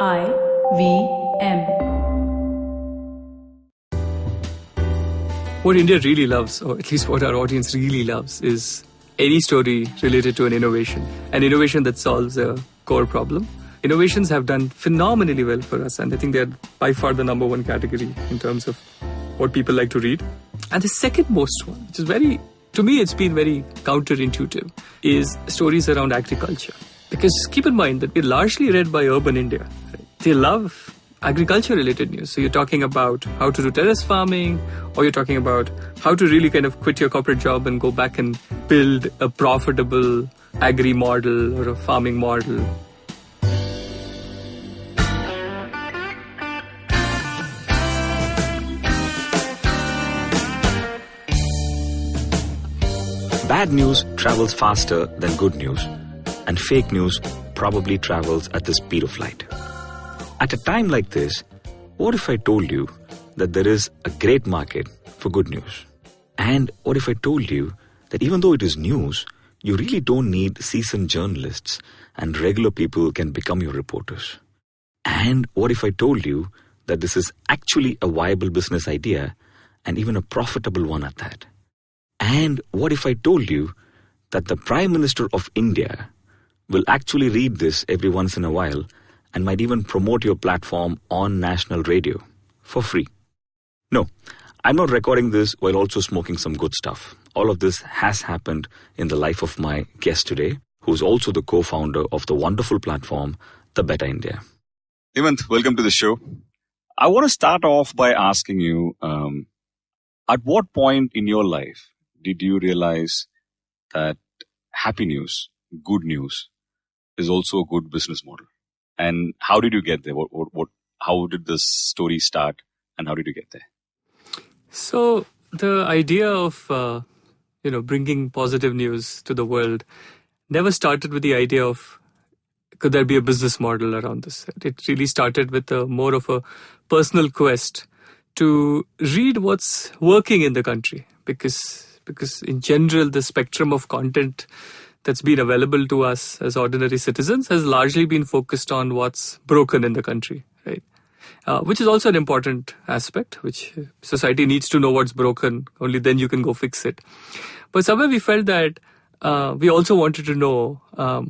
IVM. What India really loves, or at least what our audience really loves, is any story related to an innovation that solves a core problem. Innovations have done phenomenally well for us, and I think they're by far the number one category in terms of what people like to read. And the second most one, which is to me, it's been very counterintuitive, is stories around agriculture. Because keep in mind that we're largely read by urban India. Right? They love agriculture-related news. So you're talking about how to do terrace farming, or you're talking about how to really kind of quit your corporate job and go back and build a profitable agri model or a farming model. Bad news travels faster than good news, and fake news probably travels at the speed of light. At a time like this, what if I told you that there is a great market for good news? And what if I told you that even though it is news, you really don't need seasoned journalists and regular people can become your reporters? And what if I told you that this is actually a viable business idea and even a profitable one at that? And what if I told you that the Prime Minister of India will actually read this every once in a while and might even promote your platform on national radio for free? No, I'm not recording this while also smoking some good stuff. All of this has happened in the life of my guest today, who's also the co-founder of the wonderful platform, The Better India. Dhimant, welcome to the show. I want to start off by asking you, at what point in your life did you realize that happy news, good news, is also a good business model? And how did you get there? How did this story start, and how did you get there? So the idea of bringing positive news to the world never started with the idea of could there be a business model around this. It really started with more of a personal quest to read what's working in the country, because in general, the spectrum of content that's been available to us as ordinary citizens has largely been focused on what's broken in the country, right? Which is also an important aspect, which society needs to know what's broken. Only then you can go fix it. But somewhere we felt that we also wanted to know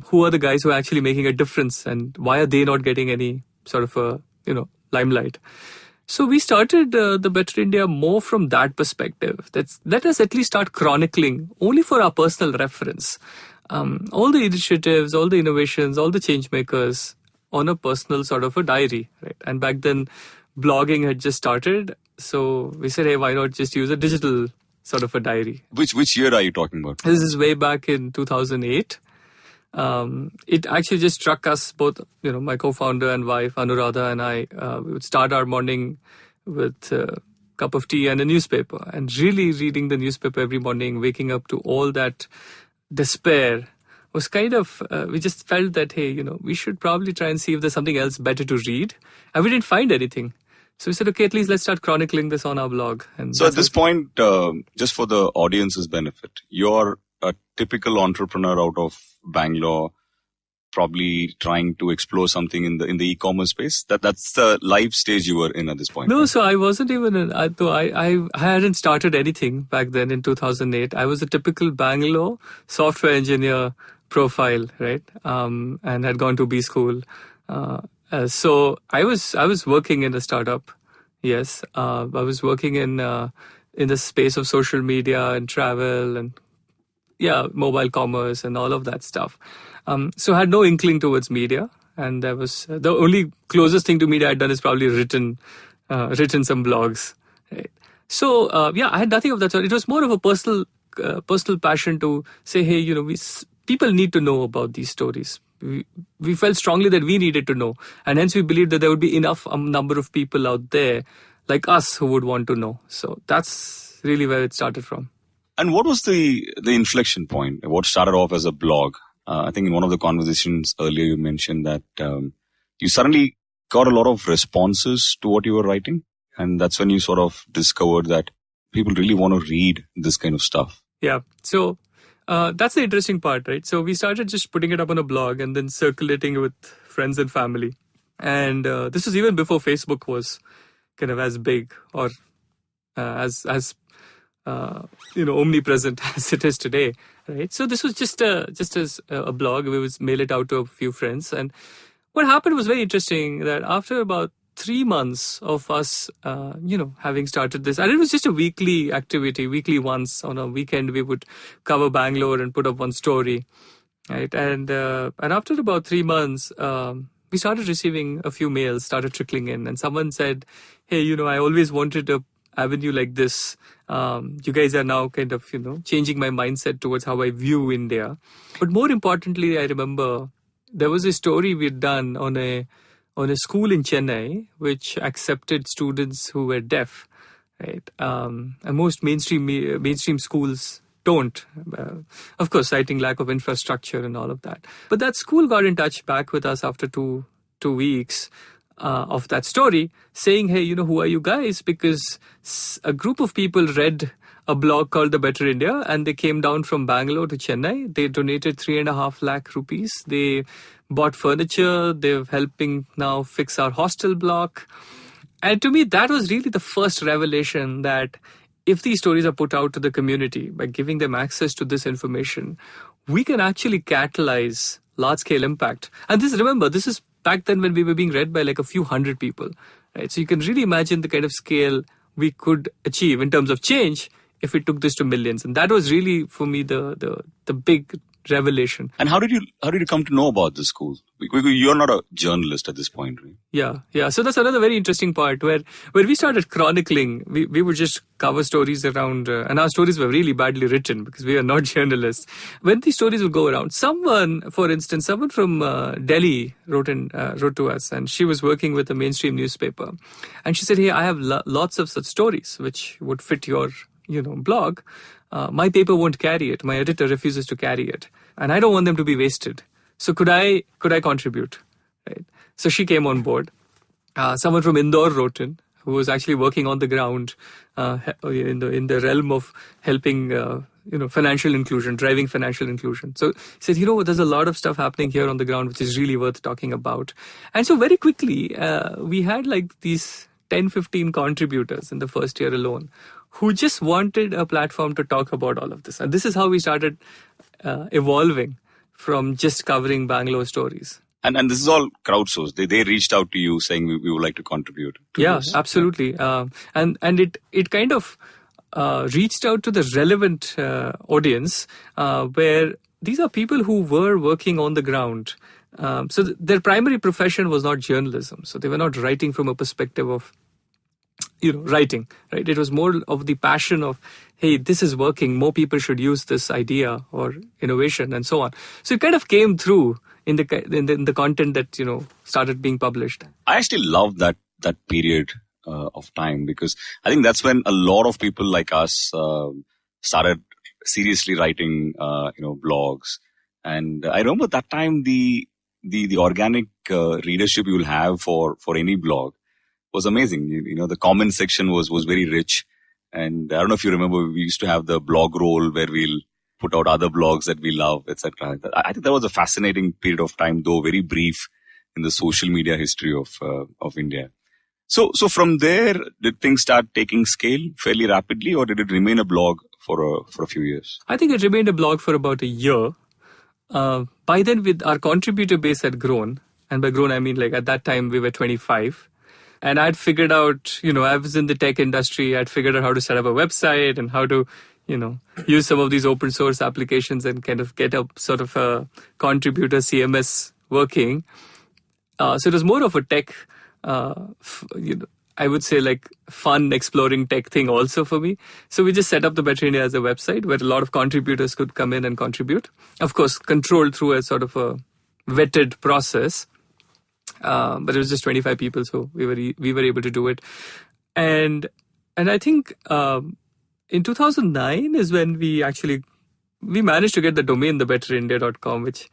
who are the guys who are actually making a difference and why are they not getting any sort of limelight. So we started The Better India more from that perspective. Let us at least start chronicling, only for our personal reference, all the initiatives, all the innovations, all the change makers on a personal sort of a diary, right? And back then, blogging had just started. So we said, hey, why not just use a digital sort of a diary? Which year are you talking about? This is way back in 2008. It actually just struck us both, my co-founder and wife, Anuradha, and I, we would start our morning with a cup of tea and a newspaper, and really reading the newspaper every morning, waking up to all that despair was kind of, we just felt that, hey, we should probably try and see if there's something else better to read. And we didn't find anything. So we said, okay, at least let's start chronicling this on our blog. And so at this point, just for the audience's benefit, you're a typical entrepreneur out of Bangalore, probably trying to explore something in the e-commerce space. That's the live stage you were in at this point. No, so I wasn't even I hadn't started anything back then in 2008. I was a typical Bangalore software engineer profile, right? And had gone to B school. So I was working in a startup. Yes, I was working in the space of social media and travel and mobile commerce and all of that stuff. So I had no inkling towards media, and there was the only closest thing to media I'd done is probably written some blogs. Right? So I had nothing of that sort. It was more of a personal passion to say, hey, people need to know about these stories. We felt strongly that we needed to know, and hence we believed that there would be enough number of people out there like us who would want to know. So that's really where it started from. And what was the inflection point? What started off as a blog? I think in one of the conversations earlier you mentioned that you suddenly got a lot of responses to what you were writing. And that's when you sort of discovered that people really want to read this kind of stuff. Yeah. So that's the interesting part, right? So we started just putting it up on a blog and then circulating it with friends and family. And this was even before Facebook was kind of as big or as omnipresent as it is today, right? So this was just as a blog. We would mail it out to a few friends, and what happened was very interesting. That after about 3 months of us, having started this, and it was just a weekly activity. Weekly, once on a weekend, we would cover Bangalore and put up one story, right? And after about 3 months, we started receiving a few mails, started trickling in, and someone said, "Hey, I always wanted a avenue like this. You guys are now kind of, changing my mindset towards how I view India." But more importantly, I remember there was a story we'd done on a school in Chennai which accepted students who were deaf, right? And most mainstream schools don't, of course, citing lack of infrastructure and all of that. But that school got in touch back with us after two weeks of that story, saying, "Hey, who are you guys?" Because a group of people read a blog called The Better India, and they came down from Bangalore to Chennai. They donated 3.5 lakh rupees. They bought furniture. They're helping now fix our hostel block. And to me, that was really the first revelation that if these stories are put out to the community by giving them access to this information, we can actually catalyze large-scale impact. And this is back then when we were being read by like a few hundred people, right? So you can really imagine the kind of scale we could achieve in terms of change if we took this to millions. And that was really, for me, the big revelation. And how did you come to know about this school? You're not a journalist at this point, right? Yeah. So that's another very interesting part where we started chronicling. We would just cover stories around, and our stories were really badly written because we are not journalists. When these stories would go around, someone from Delhi wrote to us, and she was working with a mainstream newspaper, and she said, "Hey, I have lots of such stories which would fit your blog. My paper won't carry it. My editor refuses to carry it, and I don't want them to be wasted. So could I contribute?" Right. So she came on board. Someone from Indore wrote in, who was actually working on the ground in the realm of helping financial inclusion, driving financial inclusion. So he said, there's a lot of stuff happening here on the ground which is really worth talking about. And so very quickly we had like these 10-15 contributors in the first year alone who just wanted a platform to talk about all of this. And this is how we started evolving from just covering Bangalore stories. And this is all crowdsourced. They reached out to you saying we would like to contribute to this. Yeah, absolutely. And it kind of reached out to the relevant audience where these are people who were working on the ground. So their primary profession was not journalism. So they were not writing from a perspective of writing, right? It was more of the passion of, hey, this is working. More people should use this idea or innovation and so on. So it kind of came through in the content that, started being published. I actually love that period of time because I think that's when a lot of people like us started seriously writing, blogs. And I remember that time the organic readership you will have for any blog was amazing. The comment section was very rich. And I don't know if you remember, we used to have the blog roll where we'll put out other blogs that we love, etc. I think that was a fascinating period of time, though very brief in the social media history of India. So from there, did things start taking scale fairly rapidly, or did it remain a blog for a few years? I think it remained a blog for about a year. By then, with our contributor base had grown, and by grown I mean like at that time we were 25. And I'd figured out, I was in the tech industry. I'd figured out how to set up a website and how to, use some of these open source applications and kind of get a sort of a contributor CMS working. So it was more of a tech, I would say like fun exploring tech thing also for me. So we just set up the Better India as a website where a lot of contributors could come in and contribute. Of course, controlled through a sort of a vetted process. But it was just 25 people, so we were able to do it. And I think in 2009 is when we managed to get the domain thebetterindia.com, which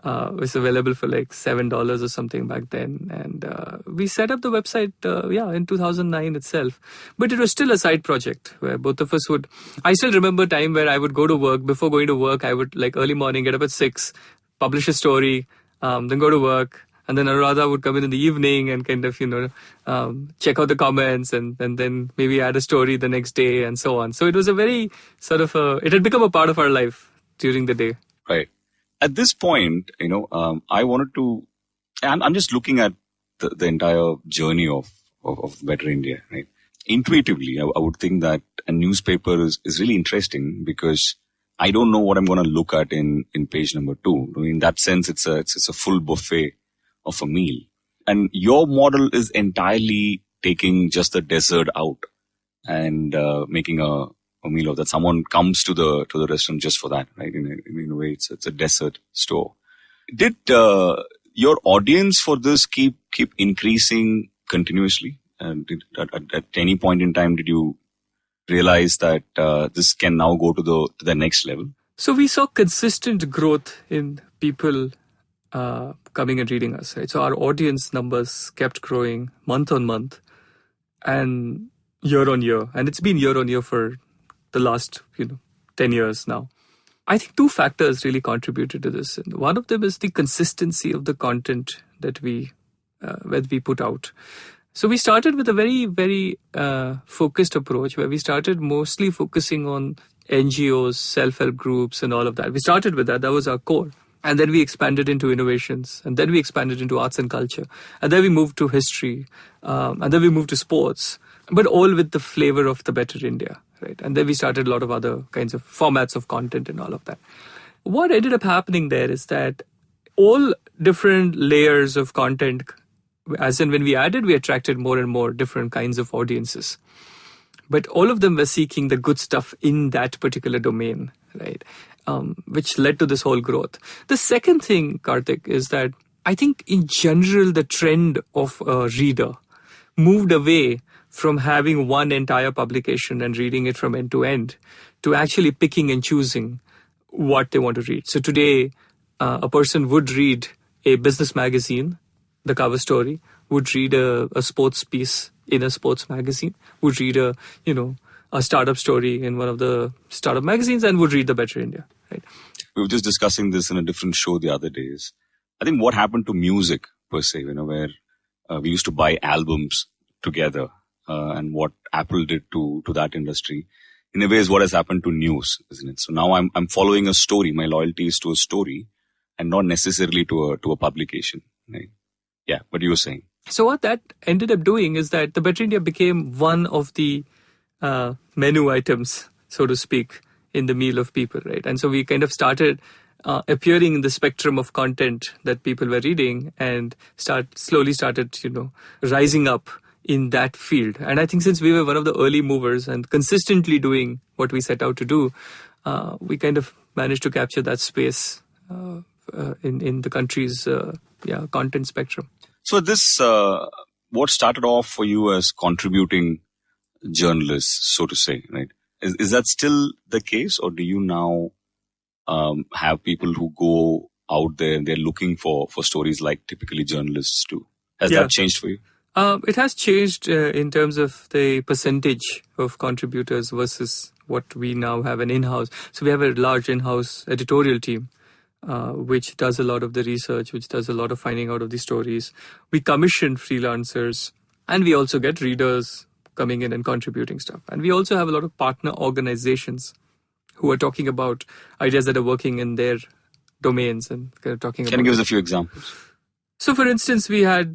was available for like $7 or something back then. And we set up the website, in 2009 itself. But it was still a side project where both of us I still remember time where I would go to work. Before going to work, I would like early morning, get up at 6, publish a story, then go to work. And then Anuradha would come in the evening and kind of, check out the comments and then maybe add a story the next day and so on. So it was a very it had become a part of our life during the day. Right. At this point, I wanted to, I'm just looking at the entire journey of Better India, right? Intuitively, I would think that a newspaper is really interesting because I don't know what I'm going to look at in page number 2. In that sense, it's a full buffet of a meal. And your model is entirely taking just the dessert out and making a meal of that. Someone comes to the restaurant just for that, right? In a way, it's a dessert store. Did your audience for this keep increasing continuously? And at any point in time, did you realize that this can now go to the next level? So we saw consistent growth in people coming and reading us, right? So our audience numbers kept growing month on month and year on year. And it's been year on year for the last 10 years now. I think 2 factors really contributed to this. And one of them is the consistency of the content that we put out. So we started with a very, very focused approach where we started mostly focusing on NGOs, self-help groups and all of that. We started with that. That was our core. And then we expanded into innovations. And then we expanded into arts and culture. And then we moved to history. And then we moved to sports. But all with the flavor of the Better India, right? And then we started a lot of other kinds of formats of content and all of that. What ended up happening there is that all different layers of content, as in when we added, we attracted more and more different kinds of audiences. But all of them were seeking the good stuff in that particular domain, right? Which led to this whole growth. The second thing, Karthik, is that I think in general, the trend of a reader moved away from having one entire publication and reading it from end to end to actually picking and choosing what they want to read. So today, a person would read a business magazine, the cover story, would read a sports piece in a sports magazine, would read a startup story in one of the startup magazines, and would read the Better India, right? We were just discussing this in a different show the other days. I think what happened to music per se, where we used to buy albums together, and what Apple did to that industry, in a way is what has happened to news, isn't it? So now I'm following a story. My loyalty is to a story and not necessarily to a publication, right? Yeah, what you were saying. So what that ended up doing is that the Better India became one of the menu items, so to speak, in the meal of people, right? And so we kind of started appearing in the spectrum of content that people were reading and slowly started, rising up in that field. And I think since we were one of the early movers and consistently doing what we set out to do, we kind of managed to capture that space in the country's content spectrum. So this, what started off for you as contributing journalists, so to say, right? Is that still the case, or do you now have people who go out there and they're looking for stories like typically journalists do? Has that changed for you? It has changed in terms of the percentage of contributors versus what we now have an in-house. So we have a large in-house editorial team, which does a lot of the research, which does a lot of finding out of the stories. We commission freelancers, and we also get readers coming in and contributing stuff. And we also have a lot of partner organizations who are talking about ideas that are working in their domains and kind of talking about. Can you give us a few examples? So, for instance, we had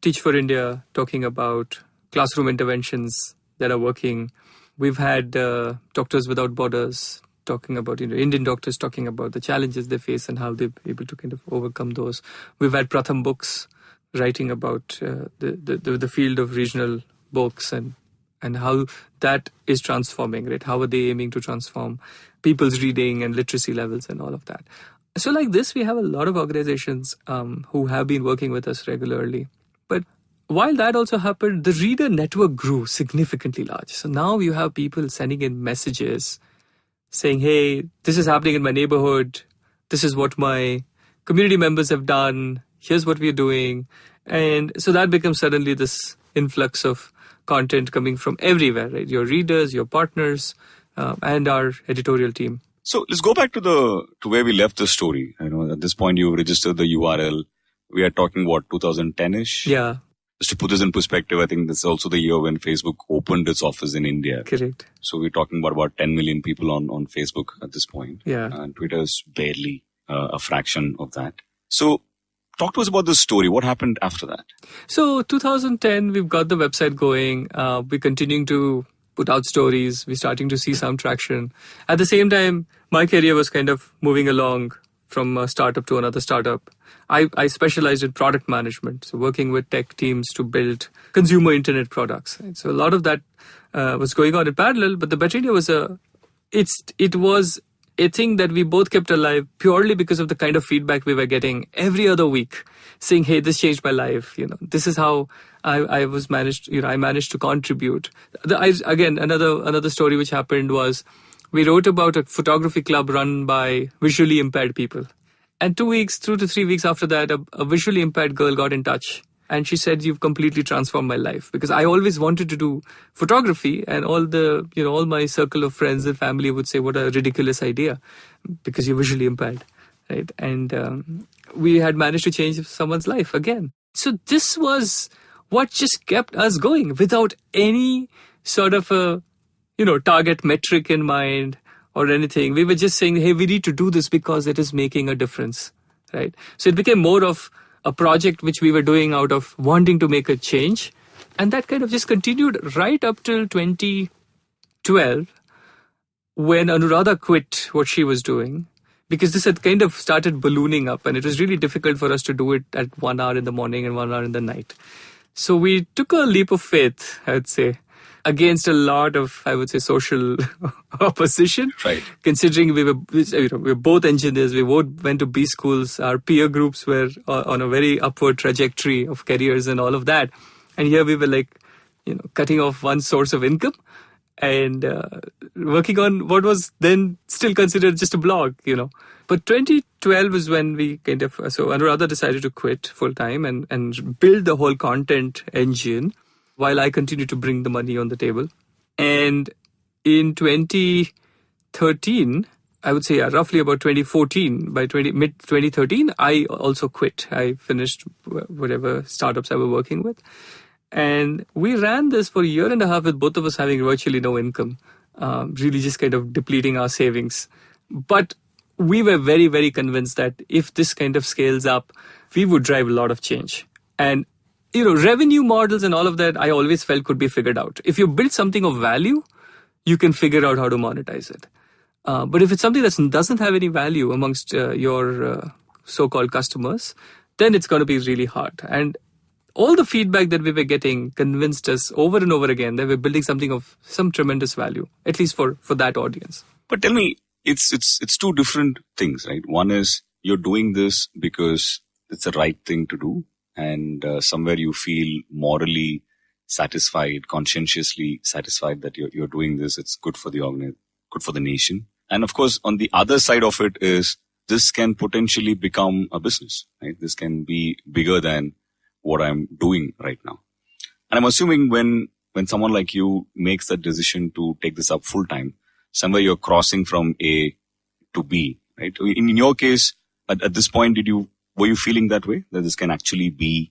Teach for India talking about classroom interventions that are working. We've had Doctors Without Borders talking about, Indian doctors talking about the challenges they face and how they're able to kind of overcome those. We've had Pratham Books writing about the field of regional books and how that is transforming, right? How are they aiming to transform people's reading and literacy levels and all of that? So like this, we have a lot of organizations who have been working with us regularly. But while that also happened, the reader network grew significantly large. So now you have people sending in messages saying, hey, this is happening in my neighborhood. This is what my community members have done. Here's what we're doing. And so that becomes suddenly this influx of content coming from everywhere, right? Your readers, your partners, and our editorial team. So let's go back to where we left the story. At this point, you registered the URL we are talking, 2010-ish? Yeah, Just to put this in perspective, I think this is also the year when Facebook opened its office in India. correct. So we're talking about 10 million people on Facebook at this point. Yeah. And Twitter is barely a fraction of that. So talk to us about this story. What happened after that? So 2010, we've got the website going. We're continuing to put out stories. We're starting to see some traction. At the same time, my career was kind of moving along from a startup to another startup. I specialized in product management, so working with tech teams to build consumer internet products. Right? So a lot of that was going on in parallel, but the better idea was it was a thing that we both kept alive purely because of the kind of feedback we were getting every other week, saying, "Hey, this changed my life. This is how I managed to contribute." Again, another story which happened was we wrote about a photography club run by visually impaired people. And 2 to 3 weeks after that, a visually impaired girl got in touch. And she said, "You've completely transformed my life." Because I always wanted to do photography, and all my circle of friends and family would say, "What a ridiculous idea, because you're visually impaired." Right? And we had managed to change someone's life again. So this was what just kept us going without any sort of a target metric in mind or anything. We were just saying, hey, we need to do this because it is making a difference, right? So it became more of a project which we were doing out of wanting to make a change. And that kind of just continued right up till 2012, when Anuradha quit what she was doing, because this had kind of started ballooning up, and it was really difficult for us to do it at 1 hour in the morning and 1 hour in the night. So we took a leap of faith, I would say, against a lot of, I would say, social opposition. Right. Considering we were both engineers, we both went to B schools, our peer groups were on a very upward trajectory of careers and all of that. And here we were cutting off one source of income and working on what was then still considered just a blog, But 2012 is when we so Anuradha decided to quit full time and build the whole content engine, while I continue to bring the money on the table. And in 2013, I would say roughly about 2014, by mid-2013, I also quit. I finished whatever startups I was working with. And we ran this for a year and a half with both of us having virtually no income, really just kind of depleting our savings. But we were very, very convinced that if this kind of scales up, we would drive a lot of change. And revenue models and all of that, I always felt could be figured out. If you build something of value, you can figure out how to monetize it. But if it's something that doesn't have any value amongst your so-called customers, then it's going to be really hard. And all the feedback that we were getting convinced us over and over again that we're building something of some tremendous value, at least for that audience. But tell me, it's two different things, right? One is you're doing this because it's the right thing to do. And somewhere you feel morally satisfied, conscientiously satisfied that you're doing this. It's good for the good for the nation. And of course, on the other side of it is this can potentially become a business, right? This can be bigger than what I'm doing right now. And I'm assuming when someone like you makes that decision to take this up full time, somewhere you're crossing from A to B, right? In your case, at this point, were you feeling that way, that this can actually be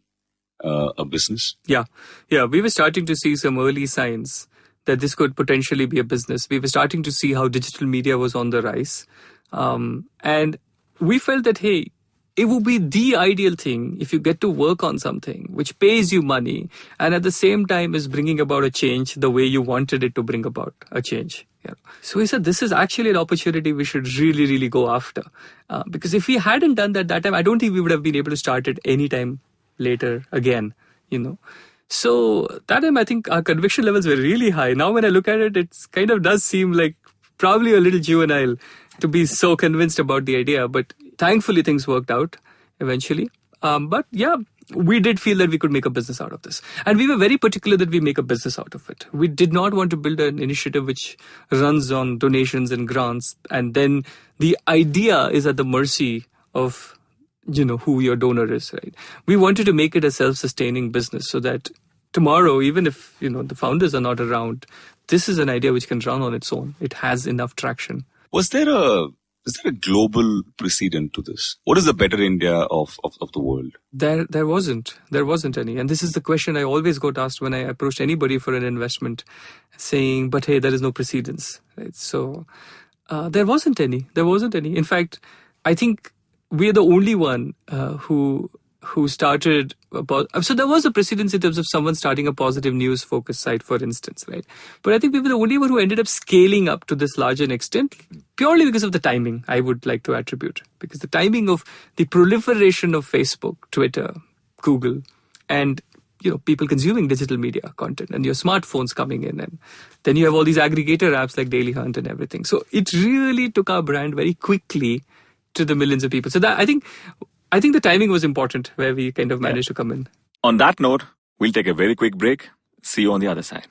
a business? Yeah. We were starting to see some early signs that this could potentially be a business. We were starting to see how digital media was on the rise. And we felt that, hey, it would be the ideal thing if you get to work on something which pays you money and at the same time is bringing about a change the way you wanted it to bring about a change. Yeah. So we said, this is actually an opportunity we should really, really go after. Because if we hadn't done that time, I don't think we would have been able to start it any time later again, So that time, I think our conviction levels were really high. Now when I look at it, it kind of does seem like probably a little juvenile to be so convinced about the idea. But thankfully, things worked out eventually. But yeah, we did feel that we could make a business out of this. And we were very particular that we make a business out of it. We did not want to build an initiative which runs on donations and grants. And then the idea is at the mercy of, who your donor is, right? We wanted to make it a self-sustaining business so that tomorrow, even if, the founders are not around, this is an idea which can run on its own. It has enough traction. Was there a Is there a global precedent to this? What is the better India of the world? There wasn't any. And this is the question I always got asked when I approached anybody for an investment, saying, but hey, there is no precedence. Right? So there wasn't any. In fact, I think we're the only one who started. So there was a precedence in terms of someone starting a positive news focused site, for instance, right? But I think we were the only one who ended up scaling up to this larger extent, purely because of the timing, I would like to attribute. Because the timing of the proliferation of Facebook, Twitter, Google, and people consuming digital media content, and your smartphones coming in, and then you have all these aggregator apps like Daily Hunt and everything. So it really took our brand very quickly to the millions of people. So that I think the timing was important, where we kind of managed to come in. On that note, we'll take a very quick break. See you on the other side.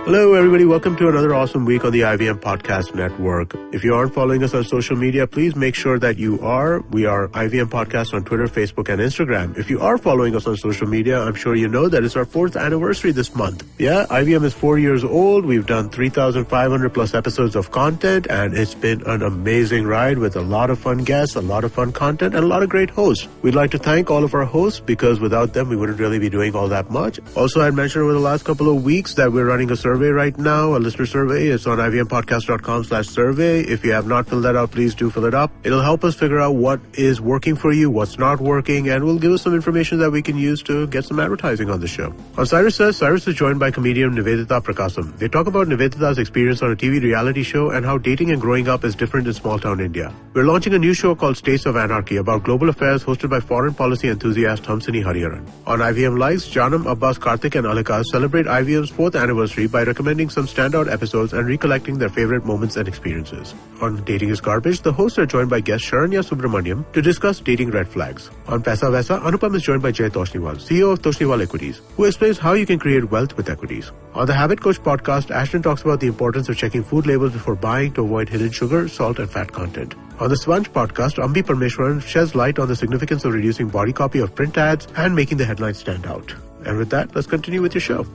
Hello, everybody. Welcome to another awesome week on the IVM Podcast Network. If you aren't following us on social media, please make sure that you are. We are IVM Podcast on Twitter, Facebook, and Instagram. If you are following us on social media, I'm sure you know that it's our 4th anniversary this month. Yeah, IVM is 4 years old. We've done 3,500 plus episodes of content, and it's been an amazing ride with a lot of fun guests, a lot of fun content, and a lot of great hosts. We'd like to thank all of our hosts, because without them, we wouldn't really be doing all that much. Also, I'd mentioned over the last couple of weeks that we're running a survey right now, a listener survey. It's on ivmpodcast.com/survey. If you have not filled that out, please do fill it up. It'll help us figure out what is working for you, what's not working, and will give us some information that we can use to get some advertising on the show. On Cyrus Says, Cyrus is joined by comedian Nivedita Prakasam. They talk about Nivedita's experience on a TV reality show and how dating and growing up is different in small town India. We're launching a new show called States of Anarchy about global affairs, hosted by foreign policy enthusiast Hamsini Hariharan. On IVM Lives, Janam, Abbas, Karthik, and Alika celebrate IVM's 4th anniversary by recommending some standout episodes and recollecting their favorite moments and experiences. On Dating is Garbage, the hosts are joined by guest Sharanya Subramaniam to discuss dating red flags. On Paisa Vaisa, Anupam is joined by Jay Toshniwal, CEO of Toshniwal Equities, who explains how you can create wealth with equities. On the Habit Coach podcast, Ashton talks about the importance of checking food labels before buying to avoid hidden sugar, salt, and fat content. On the Swanch podcast, Ambi Parmeshwaran sheds light on the significance of reducing body copy of print ads and making the headlines stand out. And with that, let's continue with your show.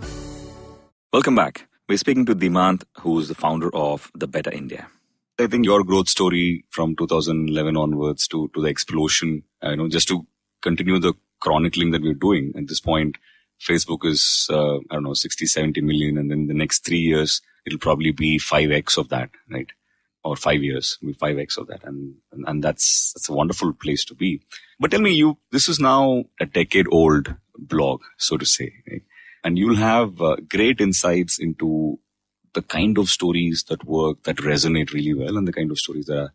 Welcome back. We're speaking to Dhimant, who's the founder of The Better India. I think your growth story from 2011 onwards to the explosion, just to continue the chronicling that we're doing at this point, Facebook is, 60, 70 million. And then the next 3 years, it'll probably be 5x of that, right? Or 5 years, will be 5x of that. And that's a wonderful place to be. But tell me, this is now a decade old blog, so to say, right? And you'll have great insights into the kind of stories that work, that resonate really well, and the kind of stories that are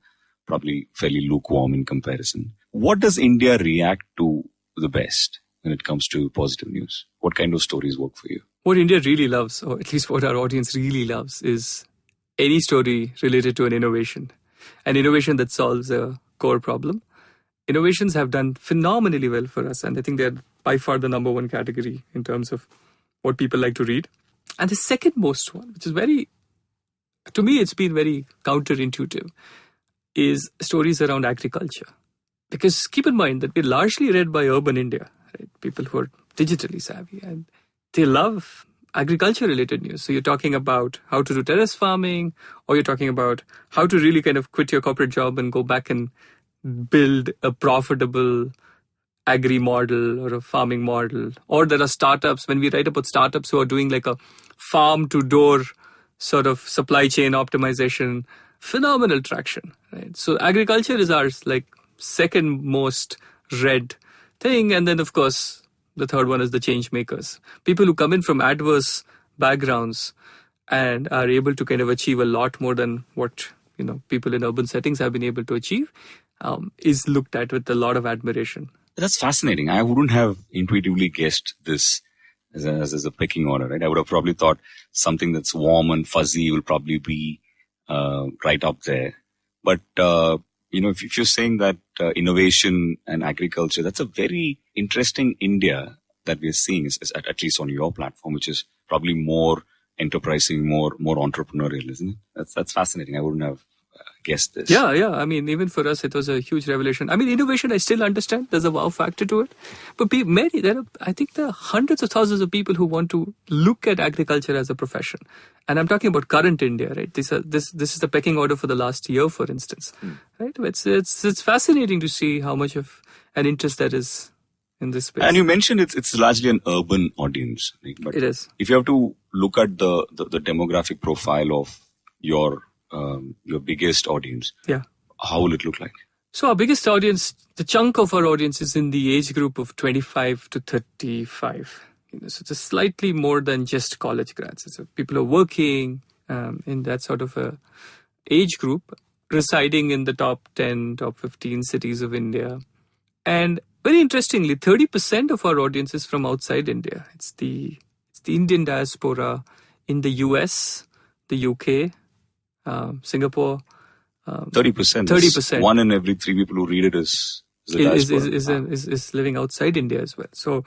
probably fairly lukewarm in comparison. What does India react to the best when it comes to positive news? What kind of stories work for you? What India really loves, or at least what our audience really loves, is any story related to an innovation that solves a core problem. Innovations have done phenomenally well for us, and I think they're by far the number one category in terms of what people like to read. And the second most one, which is to me, it's been very counterintuitive, is stories around agriculture. Because keep in mind that we're largely read by urban India, right? People who are digitally savvy, and they love agriculture-related news. So you're talking about how to do terrace farming, or you're talking about how to really kind of quit your corporate job and go back and build a profitable agri model or a farming model. Or there are startups, when we write about startups who are doing like a farm to door sort of supply chain optimization, phenomenal traction, right? So agriculture is our like second most read thing. And then of course, the third one is the change makers. People who come in from adverse backgrounds and are able to kind of achieve a lot more than what, people in urban settings have been able to achieve, is looked at with a lot of admiration. That's fascinating. I wouldn't have intuitively guessed this as a pecking order, right? I would have probably thought something that's warm and fuzzy will probably be right up there. But, if you're saying that innovation and agriculture, that's a very interesting India that we're seeing, is at least on your platform, which is probably more enterprising, more entrepreneurial, isn't it? That's fascinating. I wouldn't have guessed this. Yeah. I mean, even for us, it was a huge revelation. I mean, innovation, I still understand. There's a wow factor to it. But I think there are hundreds of thousands of people who want to look at agriculture as a profession. And I'm talking about current India, right? This is the pecking order for the last year, for instance. Right? It's fascinating to see how much of an interest there is in this space. And you mentioned it's largely an urban audience. Right? But it is. If you have to look at the demographic profile of your biggest audience, how will it look like? So our biggest audience, the chunk of our audience is in the age group of 25 to 35. So it's slightly more than just college grads. It's people who are working in that sort of a age group, residing in the top 10, top 15 cities of India. And very interestingly, 30% of our audience is from outside India. It's the Indian diaspora in the US, the UK, Singapore. 30%. 30%. One in every three people who read it is living outside India as well. So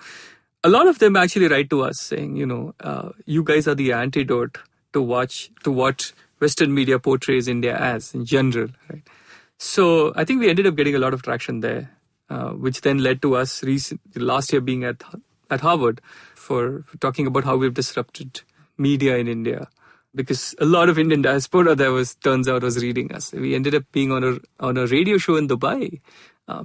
a lot of them actually write to us saying, you guys are the antidote to what Western media portrays India as in general, right? So I think we ended up getting a lot of traction there, which then led to us last year being at Harvard for talking about how we've disrupted media in India. Because a lot of Indian diaspora turns out was reading us. We ended up being on a radio show in Dubai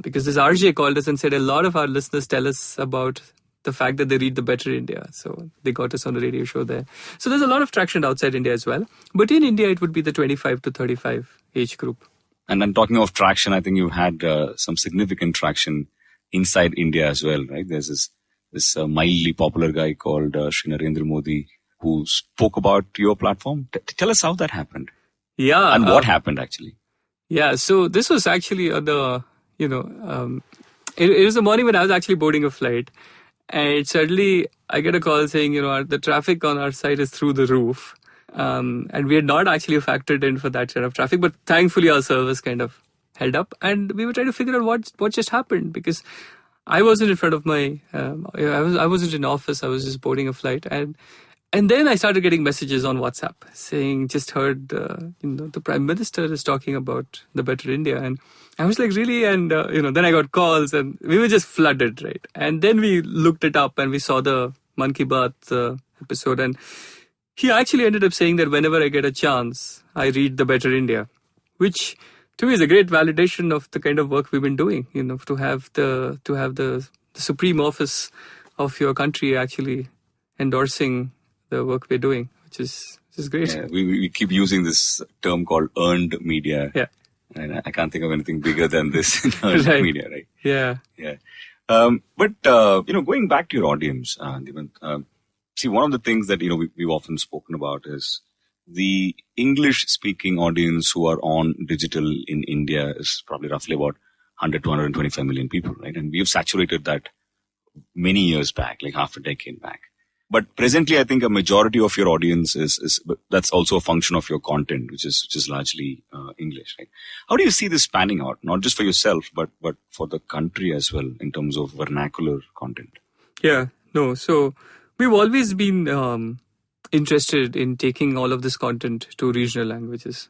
because this RJ called us and said a lot of our listeners tell us about the fact that they read the Better India. So they got us on a radio show there. So there's a lot of traction outside India as well. But in India, it would be the 25 to 35 age group. And then talking of traction, I think you've had some significant traction inside India as well, right? There's this mildly popular guy called Shri Narendra Modi who spoke about your platform. Tell us how that happened. Yeah. And what happened actually. Yeah. So this was actually it was a morning when I was actually boarding a flight. And suddenly I get a call saying, the traffic on our side is through the roof. And we had not actually factored in for that kind of traffic. But thankfully our service kind of held up. And we were trying to figure out what just happened. Because I wasn't in front of I wasn't in office. I was just boarding a flight. And then I started getting messages on WhatsApp saying, just heard, the Prime Minister is talking about the Better India. And I was like, really? And, then I got calls and we were just flooded, right? And then we looked it up and we saw the Man Ki Baat episode. And he actually ended up saying that whenever I get a chance, I read the Better India, which to me is a great validation of the kind of work we've been doing, to have the supreme office of your country actually endorsing the work we're doing, which is great. Yeah, we keep using this term called earned media. Yeah. And I can't think of anything bigger than this in earned media, right? Yeah. Yeah. But going back to your audience, Dhimant, see, one of the things that, we've often spoken about is the English-speaking audience who are on digital in India is probably roughly about 100 to 125 million people, right? And we've saturated that many years back, like half a decade back. But presently, I think a majority of your audience is that's also a function of your content, which is largely English, right? How do you see this panning out, not just for yourself, but for the country as well, in terms of vernacular content? Yeah, no. So we've always been interested in taking all of this content to regional languages,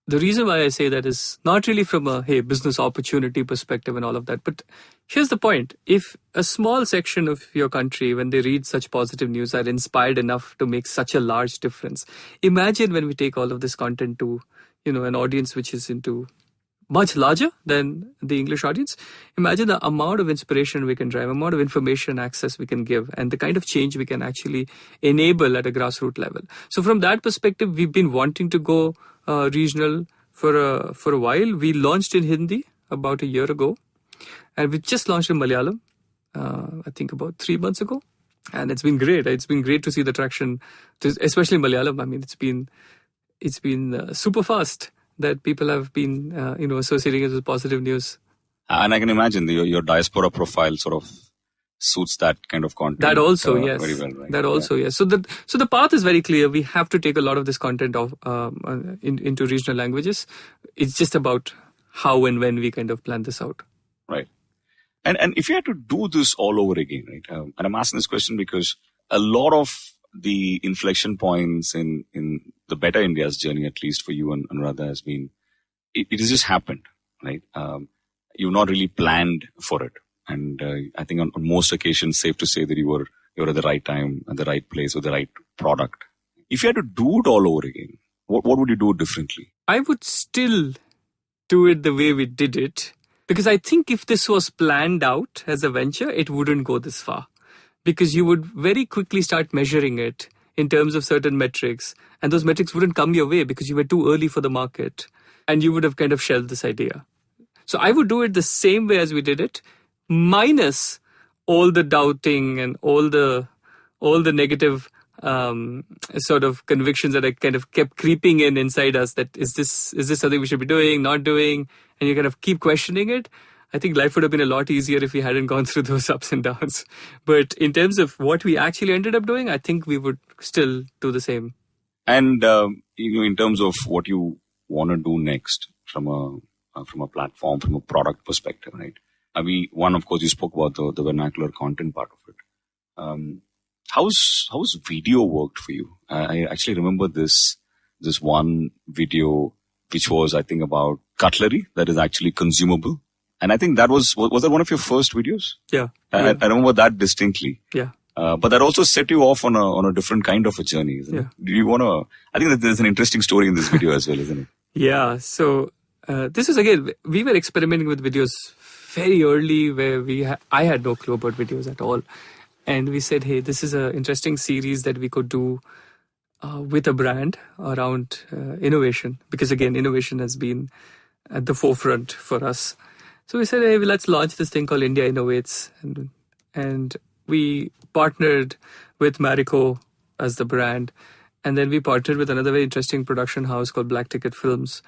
The reason why I say that is not really from a business opportunity perspective and all of that. But here's the point. If a small section of your country, when they read such positive news, are inspired enough to make such a large difference, imagine when we take all of this content to, an audience which is into much larger than the English audience. Imagine the amount of inspiration we can drive, amount of information access we can give, and the kind of change we can actually enable at a grassroots level. So from that perspective, we've been wanting to go regional for a while. We launched in Hindi about a year ago, and we just launched in Malayalam, I think about 3 months ago. And it's been great. It's been great to see the traction, especially in Malayalam. I mean, it's been super fast that people have been, associating it with positive news. And I can imagine your diaspora profile sort of suits that kind of content. That also, yes. Very well, right? That also, yes. So the path is very clear. We have to take a lot of this content into regional languages. It's just about how and when we kind of plan this out. Right. And if you had to do this all over again, right? And I'm asking this question because a lot of the inflection points in the Better India's journey, at least for you and Anuradha, has been, it has just happened, right? You've not really planned for it. And I think on most occasions, safe to say that you're at the right time, at the right place, with the right product. If you had to do it all over again, what would you do differently? I would still do it the way we did it, because I think if this was planned out as a venture, it wouldn't go this far, because you would very quickly start measuring it in terms of certain metrics, and those metrics wouldn't come your way because you were too early for the market, and you would have kind of shelved this idea. So I would do it the same way as we did it, minus all the doubting and all the negative sort of convictions that I kind of kept creeping inside us, that is this something we should be doing, not doing, and you kind of keep questioning it. I think life would have been a lot easier if we hadn't gone through those ups and downs. But in terms of what we actually ended up doing, I think we would still do the same. And in terms of what you want to do next from a platform, from a product perspective, right? One, of course, you spoke about the vernacular content part of it. How's video worked for you? I actually remember this one video, which was, I think, about cutlery that is actually consumable. And I think that was that one of your first videos? Yeah. I remember that distinctly. Yeah. But that also set you off on a different kind of a journey, isn't it? Do you want to? I think that there's an interesting story in this video as well, isn't it? Yeah. So this is, again, we were experimenting with videos very early, where I had no clue about videos at all, and we said, hey, this is an interesting series that we could do with a brand around innovation, because again, innovation has been at the forefront for us. So we said, hey, let's launch this thing called India Innovates, and we partnered with Marico as the brand, and then we partnered with another very interesting production house called Black Ticket Films.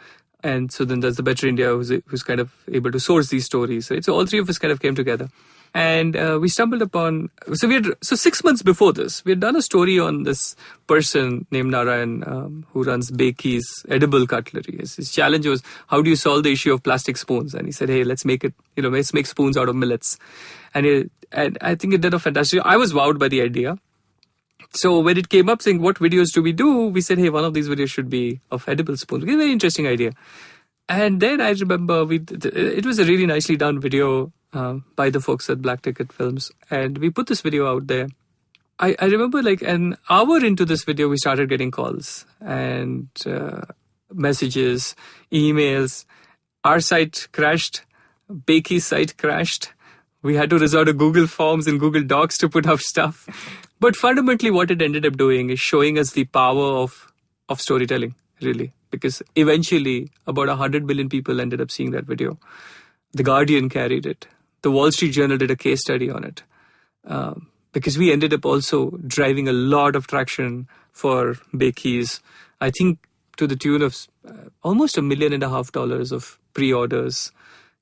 And so then there's the Better India, who's kind of able to source these stories. Right? So all three of us kind of came together. And we stumbled upon... So 6 months before this, we had done a story on this person named Narayan, who runs Bakey's edible cutlery. His challenge was, how do you solve the issue of plastic spoons? And he said, hey, let's make spoons out of millets. And I think it did a fantastic... I was wowed by the idea. So when it came up saying, what videos do? We said, hey, one of these videos should be of edible spoons. It's a very interesting idea. And then I remember it was a really nicely done video by the folks at Black Ticket Films. And we put this video out there. I remember like an hour into this video, we started getting calls and messages, emails. Our site crashed. Bakey's site crashed. We had to resort to Google Forms and Google Docs to put up stuff. But fundamentally, what it ended up doing is showing us the power of storytelling, really. Because eventually, about 100 million people ended up seeing that video. The Guardian carried it. The Wall Street Journal did a case study on it. Because we ended up also driving a lot of traction for Bakey's. I think to the tune of almost $1.5 million of pre-orders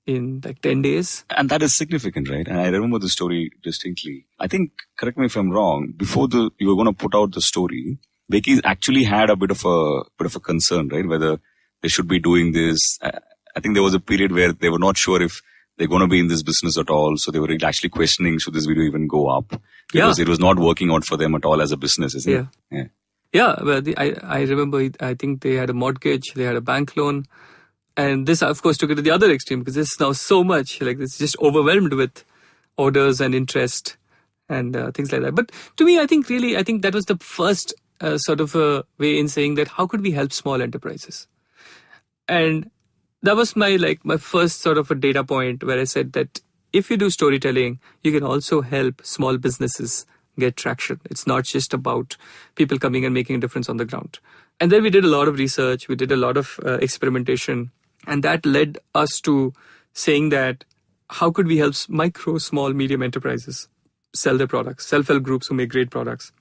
in like 10 days. And that is significant, right? And I remember the story distinctly. I think, correct me if I'm wrong, before you were going to put out the story, Bakey's actually had a bit of a concern, right? Whether they should be doing this. I think there was a period where they were not sure if they're going to be in this business at all. So they were actually questioning, should this video even go up? Because it was not working out for them at all as a business, isn't it? Yeah. Yeah, well, I remember, I think they had a mortgage, they had a bank loan. And this, of course, took it to the other extreme, because this is now so much, like it's just overwhelmed with orders and interest and things like that. But to me, I think that was the first sort of a way in saying that how could we help small enterprises? And that was my first sort of a data point where I said that if you do storytelling, you can also help small businesses get traction. It's not just about people coming and making a difference on the ground. And then we did a lot of research. We did a lot of experimentation. And that led us to saying that how could we help micro, small, medium enterprises sell their products, self-help groups who make great products,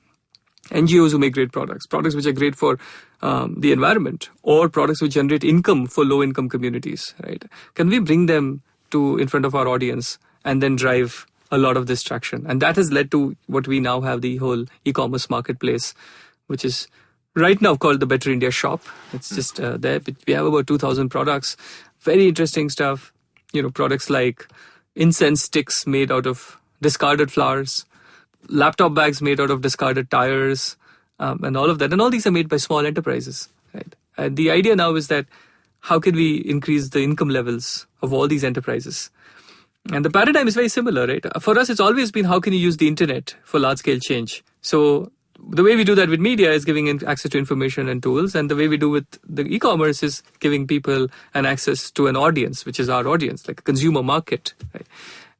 NGOs who make great products which are great for the environment, or products which generate income for low-income communities, right? Can we bring them in front of our audience and then drive a lot of this traction? And that has led to what we now have, the whole e-commerce marketplace, which is right now called the Better India Shop. It's just there. We have about 2,000 products. Very interesting stuff. Products like incense sticks made out of discarded flowers, laptop bags made out of discarded tires, and all of that. And all these are made by small enterprises, right? And the idea now is that how can we increase the income levels of all these enterprises? And the paradigm is very similar, right? For us, it's always been how can you use the internet for large-scale change? So the way we do that with media is giving access to information and tools. And the way we do with the e-commerce is giving people an access to an audience, which is our audience, like a consumer market, right?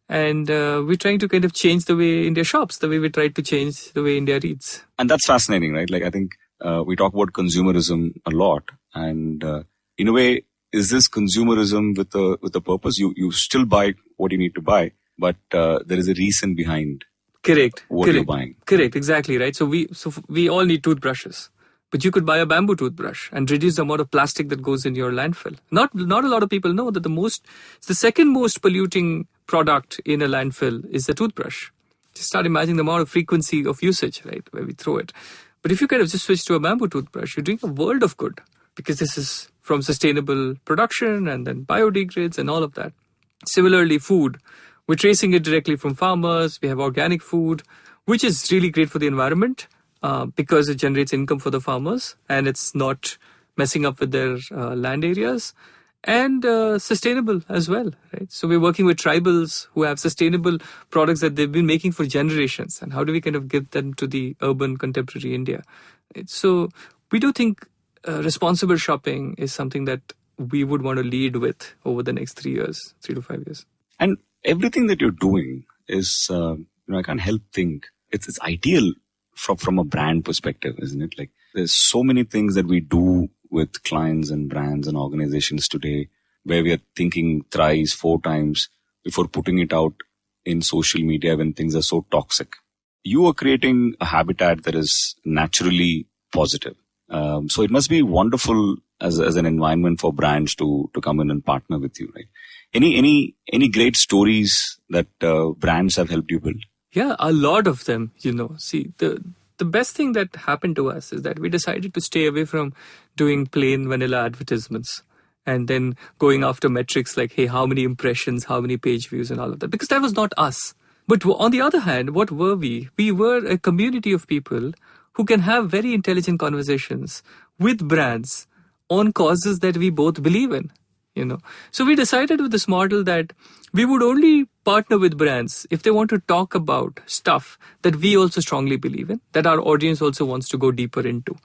And we're trying to kind of change the way India shops, the way we try to change the way India reads. And that's fascinating, right? Like, I think we talk about consumerism a lot. And in a way, is this consumerism with a purpose? You still buy what you need to buy, but there is a reason behind what you're buying. Correct, exactly, right? So we all need toothbrushes. But you could buy a bamboo toothbrush and reduce the amount of plastic that goes in your landfill. Not a lot of people know that the second most polluting product in a landfill is the toothbrush. Just start imagining the amount of frequency of usage, right, where we throw it. But if you kind of just switch to a bamboo toothbrush, you're doing a world of good, because this is from sustainable production and then biodegrades and all of that. Similarly, food. We're tracing it directly from farmers. We have organic food, which is really great for the environment. Because it generates income for the farmers and it's not messing up with their land areas, and sustainable as well, right? So we're working with tribals who have sustainable products that they've been making for generations, and how do we kind of give them to the urban contemporary India? Right? So we do think responsible shopping is something that we would want to lead with over the next 3 to 5 years. And everything that you're doing is, I can't help think it's ideal from a brand perspective, isn't it? Like, there's so many things that we do with clients and brands and organizations today where we are thinking thrice, 4 times before putting it out in social media when things are so toxic. You are creating a habitat that is naturally positive. So it must be wonderful as an environment for brands to come in and partner with you, right? Any great stories that brands have helped you build? Yeah, a lot of them, See, the best thing that happened to us is that we decided to stay away from doing plain vanilla advertisements and then going after metrics like, hey, how many impressions, how many page views and all of that, because that was not us. But on the other hand, what were we? We were a community of people who can have very intelligent conversations with brands on causes that we both believe in. So we decided with this model that we would only partner with brands if they want to talk about stuff that we also strongly believe in, that our audience also wants to go deeper into.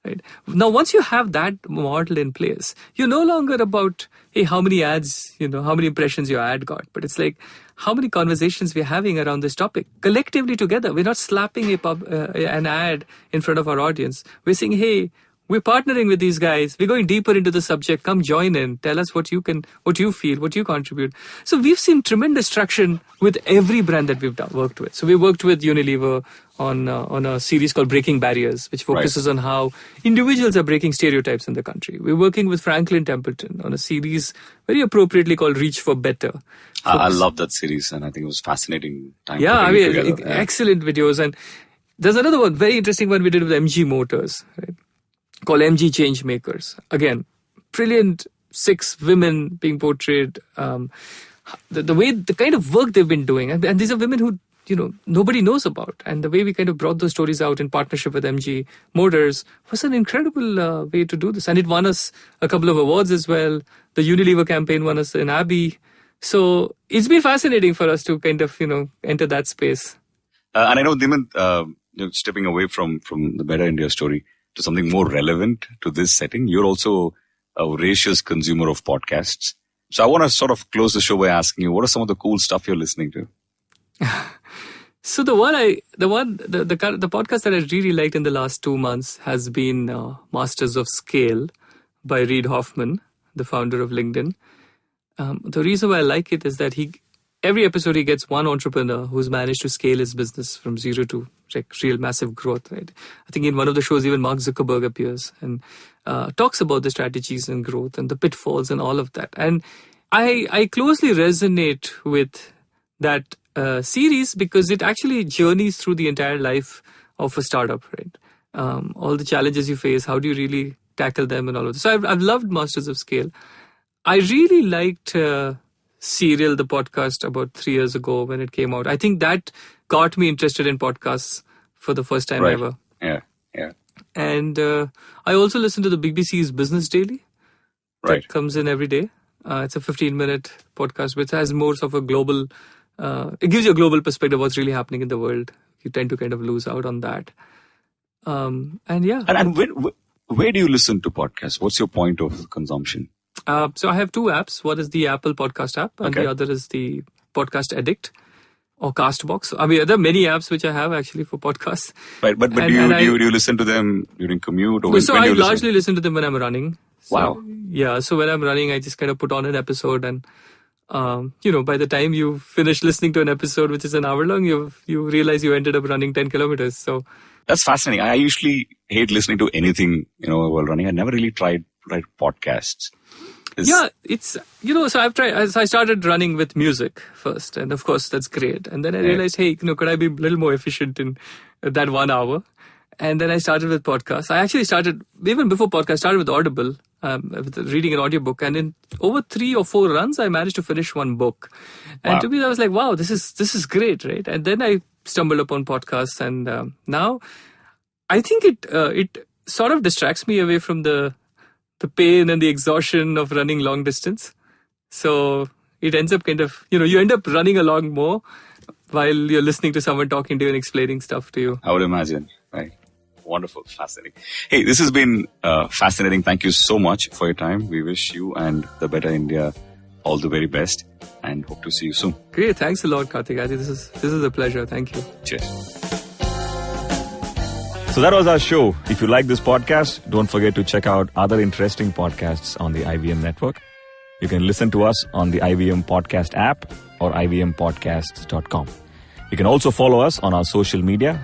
Right? Now, once you have that model in place, you're no longer about, hey, how many ads, how many impressions your ad got, but it's like, how many conversations we're having around this topic collectively together. We're not slapping an ad in front of our audience. We're saying, hey, we're partnering with these guys. We're going deeper into the subject. Come join in. Tell us what you feel, what you contribute. So we've seen tremendous traction with every brand that we've worked with. So we worked with Unilever on a series called Breaking Barriers, which focuses on how individuals are breaking stereotypes in the country. We're working with Franklin Templeton on a series very appropriately called Reach for Better. I love that series, and I think it was fascinating time. Excellent videos. And there's another one, very interesting one we did with MG Motors, right? Called MG Changemakers. Again, brilliant 6 women being portrayed. The kind of work they've been doing, and these are women who nobody knows about. And the way we kind of brought those stories out in partnership with MG Motors was an incredible way to do this. And it won us a couple of awards as well. The Unilever campaign won us an Abbey. So it's been fascinating for us to kind of enter that space. And I know, Dhimant, stepping away from the Better India story to something more relevant to this setting, you're also a voracious consumer of podcasts. So I want to sort of close the show by asking you, what are some of the cool stuff you're listening to? So the podcast that I really liked in the last 2 months has been Masters of Scale by Reid Hoffman, the founder of LinkedIn. The reason why I like it is that every episode he gets one entrepreneur who's managed to scale his business from zero to real massive growth, right? I think in one of the shows, even Mark Zuckerberg appears and talks about the strategies and growth and the pitfalls and all of that. And I closely resonate with that series because it actually journeys through the entire life of a startup, right? All the challenges you face, how do you really tackle them and all of this. So I've loved Masters of Scale. I really liked Serial, the podcast, about 3 years ago when it came out. I think that got me interested in podcasts for the first time ever. Yeah. And I also listen to the BBC's Business Daily. Right. That comes in every day. It's a 15-minute podcast, which has more of a global, it gives you a global perspective of what's really happening in the world. You tend to kind of lose out on that. And yeah. And where do you listen to podcasts? What's your point of consumption? So I have two apps. One is the Apple Podcast app, and Okay. the other is the Podcast Addict or Castbox. I mean, there are many apps which I have actually for podcasts. Right, but And- do and you listen to them during commute or So when I you listen? largely listen to them when I'm running. So, Wow. Yeah. So when I'm running, I just kind of put on an episode, and by the time you finish listening to an episode which is an hour long, you realize you ended up running 10 kilometers. So That's fascinating. I usually hate listening to anything, while running. I never really tried podcasts. yeah, it's so I've tried. I started running with music first, and of course that's great. And then I realized, hey, could I be a little more efficient in that 1 hour? And then I started with podcasts. I actually started even before podcast. Started with Audible, with reading an audiobook, and in over 3 or 4 runs, I managed to finish one book. And Wow. to me, I was like, wow, this is great, right? And then I stumbled upon podcasts, and now I think it sort of distracts me away from the pain and the exhaustion of running long distance. So it ends up kind of, you end up running along more while you're listening to someone talking to you and explaining stuff to you. I would imagine. Right. Wonderful. Fascinating. Hey, this has been fascinating. Thank you so much for your time. We wish you and the Better India all the very best and hope to see you soon. Great. Thanks a lot, Karthik. I think this is a pleasure. Thank you. Cheers. So that was our show. If you like this podcast, don't forget to check out other interesting podcasts on the IVM network. You can listen to us on the IVM Podcast app or ivmpodcasts.com. You can also follow us on our social media.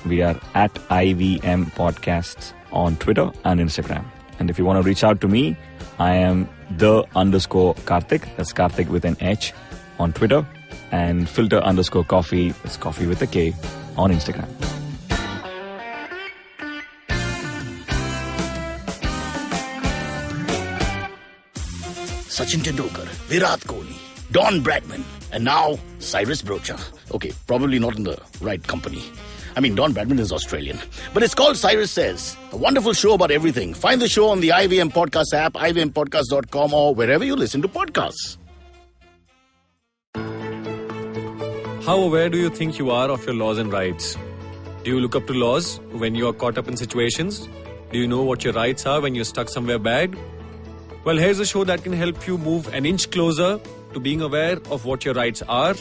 We are at IVM Podcasts on Twitter and Instagram. And if you want to reach out to me, I am _Karthik. That's Karthik with an H on Twitter. And filter_coffee. That's coffee with a K on Instagram. Sachin Tendulkar, Virat Kohli, Don Bradman, and now Cyrus Brocha. Okay, probably not in the right company. I mean, Don Bradman is Australian. But it's called Cyrus Says, a wonderful show about everything. Find the show on the IVM Podcast app, ivmpodcast.com, or wherever you listen to podcasts. How aware do you think you are of your laws and rights? Do you look up to laws when you are caught up in situations? Do you know what your rights are when you're stuck somewhere bad? Well, here's a show that can help you move an inch closer to being aware of what your rights are.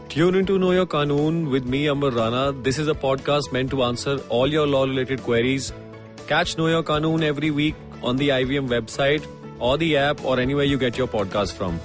Tune into Know Your Qanoon with me, Amber Rana. This is a podcast meant to answer all your law-related queries. Catch Know Your Qanoon every week on the IVM website or the app or anywhere you get your podcast from.